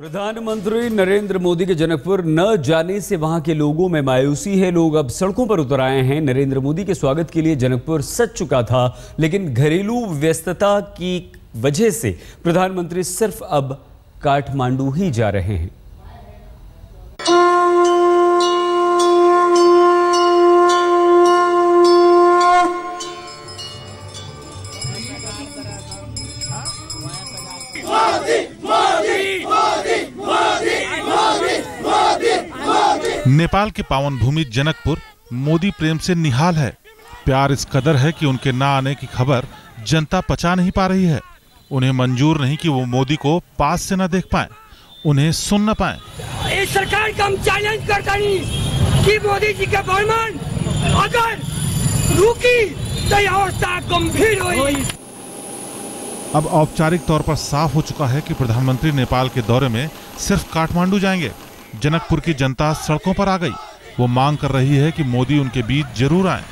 प्रधानमंत्री नरेंद्र मोदी के जनकपुर न जाने से वहां के लोगों में मायूसी है। लोग अब सड़कों पर उतर आए हैं। नरेंद्र मोदी के स्वागत के लिए जनकपुर सज चुका था, लेकिन घरेलू व्यस्तता की वजह से प्रधानमंत्री सिर्फ अब काठमांडू ही जा रहे हैं। नेपाल की पावन भूमि जनकपुर मोदी प्रेम से निहाल है। प्यार इस कदर है कि उनके ना आने की खबर जनता पचा नहीं पा रही है। उन्हें मंजूर नहीं कि वो मोदी को पास से न देख पाए, उन्हें सुन न पाए। इस सरकार का हम चैलेंज करता नहीं कि मोदी जी का फरमान अगर रुकी तो अवस्था गंभीर हुई। अब औपचारिक तौर पर साफ हो चुका है कि प्रधानमंत्री नेपाल के दौरे में सिर्फ काठमांडू जाएंगे। जनकपुर की जनता सड़कों पर आ गई। वो मांग कर रही है कि मोदी उनके बीच जरूर आए।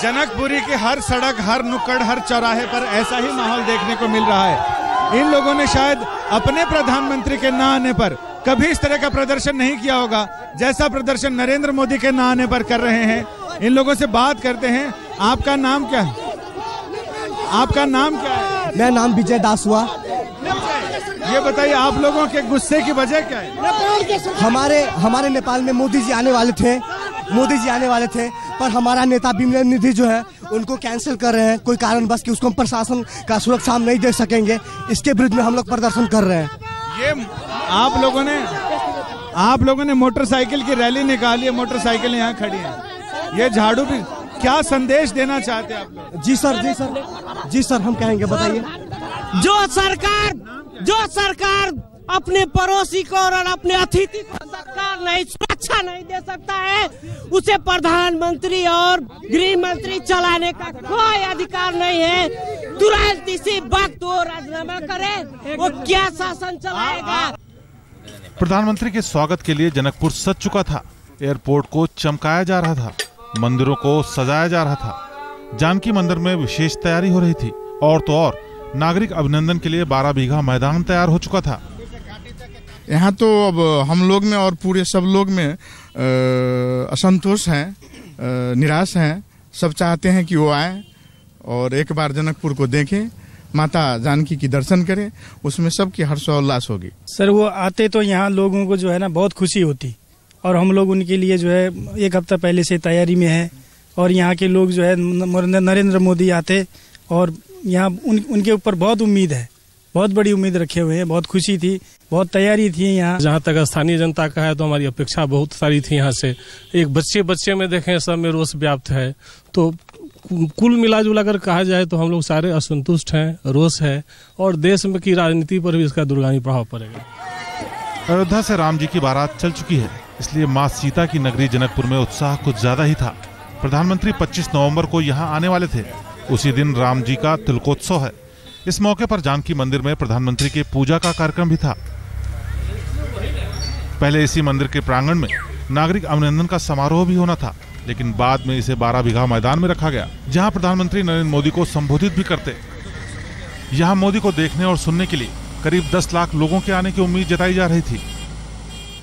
जनकपुरी के हर सड़क, हर नुक्कड़, हर चौराहे पर ऐसा ही माहौल देखने को मिल रहा है। इन लोगों ने शायद अपने प्रधानमंत्री के ना आने पर कभी इस तरह का प्रदर्शन नहीं किया होगा जैसा प्रदर्शन नरेंद्र मोदी के ना आने पर कर रहे हैं। इन लोगों से बात करते हैं। आपका नाम क्या है? आपका नाम क्या है? मेरा नाम विजय दास हुआ। ये बताइए, आप लोगों के गुस्से की वजह क्या है? हमारे नेपाल में मोदी जी आने वाले थे, पर हमारा नेता विमला निधि जो है उनको कैंसिल कर रहे हैं कोई कारणवश कि उसको हम प्रशासन का सुरक्षा हम नहीं दे सकेंगे। इसके विरुद्ध में हम लोग प्रदर्शन कर रहे हैं। ये आप लोगों ने मोटरसाइकिल की रैली निकाली है। मोटरसाइकिल यहाँ खड़ी है। ये झाड़ू भी क्या संदेश देना चाहते हैं आप लोग? जी सर हम कहेंगे, बताइए। जो सरकार अपने पड़ोसी को और अपने अतिथि को सरकार नहीं सुरक्षा नहीं दे सकता है, उसे प्रधानमंत्री और गृह मंत्री चलाने का कोई अधिकार नहीं है। तुरंत इसी वक्त वो राजीनामा करे। वो क्या शासन चलाएगा? प्रधानमंत्री के स्वागत के लिए जनकपुर सज चुका था। एयरपोर्ट को चमकाया जा रहा था, मंदिरों को सजाया जा रहा था। जानकी मंदिर में विशेष तैयारी हो रही थी। और तो और नागरिक अभिनंदन के लिए 12 बीघा मैदान तैयार हो चुका था। यहाँ तो अब हम लोग में और पूरे सब लोग में असंतोष हैं, निराश हैं। सब चाहते हैं कि वो आए और एक बार जनकपुर को देखें, माता जानकी की दर्शन करें। उसमें सबकी हर्षोल्लास होगी। सर वो आते तो यहाँ लोगों को जो है ना बहुत खुशी होती, और हम लोग उनके लिए जो है एक हफ्ता पहले से तैयारी में है। और यहाँ के लोग जो है नरेंद्र मोदी आते और यहाँ उनके ऊपर बहुत उम्मीद है, बहुत बड़ी उम्मीद रखे हुए हैं। बहुत खुशी थी, बहुत तैयारी थी यहाँ। जहाँ तक स्थानीय जनता का है तो हमारी अपेक्षा बहुत सारी थी यहाँ से। एक बच्चे में देखें सब में रोष व्याप्त है। तो कुल मिलाजुला कर कहा जाए तो हम लोग सारे असंतुष्ट हैं, रोष है, और देश में की राजनीति पर भी इसका दूरगामी प्रभाव पड़ेगा। अयोध्या से राम जी की बारात चल चुकी है, इसलिए मां सीता की नगरी जनकपुर में उत्साह कुछ ज्यादा ही था। प्रधानमंत्री 25 नवंबर को यहाँ आने वाले थे। उसी दिन राम जी का तिलकोत्सव है। इस मौके पर जानकी मंदिर में प्रधानमंत्री के पूजा का कार्यक्रम भी था। पहले इसी मंदिर के प्रांगण में नागरिक अभिनंदन का समारोह भी होना था, लेकिन बाद में इसे 12 बीघा मैदान में रखा गया, जहां प्रधानमंत्री नरेंद्र मोदी को संबोधित भी करते। यहां मोदी को देखने और सुनने के लिए करीब 10 लाख लोगों के आने की उम्मीद जताई जा रही थी।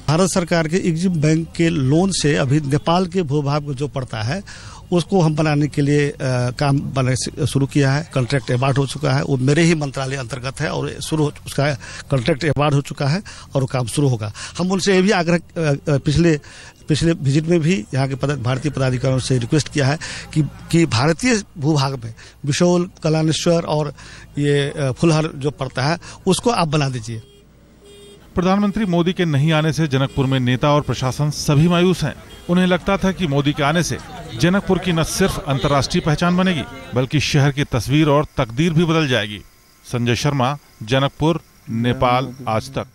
भारत सरकार के एग्जिम बैंक के लोन से अभी नेपाल के भूभाग को जो पड़ता है उसको हम बनाने के लिए काम शुरू किया है। कॉन्ट्रैक्ट अवार्ड हो चुका है। वो मेरे ही मंत्रालय अंतर्गत है और उसका कॉन्ट्रैक्ट अवार्ड हो चुका है और वो काम शुरू होगा। हम उनसे ये भी आग्रह पिछले विजिट में भी यहाँ के भारतीय पदाधिकारियों से रिक्वेस्ट किया है कि भारतीय भूभाग में बिशोल, कलानेश्वर और ये फुलहर जो पड़ता है उसको आप बना दीजिए। प्रधानमंत्री मोदी के नहीं आने से जनकपुर में नेता और प्रशासन सभी मायूस हैं। उन्हें लगता था कि मोदी के आने से जनकपुर की न सिर्फ अंतर्राष्ट्रीय पहचान बनेगी, बल्कि शहर की तस्वीर और तकदीर भी बदल जाएगी। संजय शर्मा, जनकपुर, नेपाल आज तक।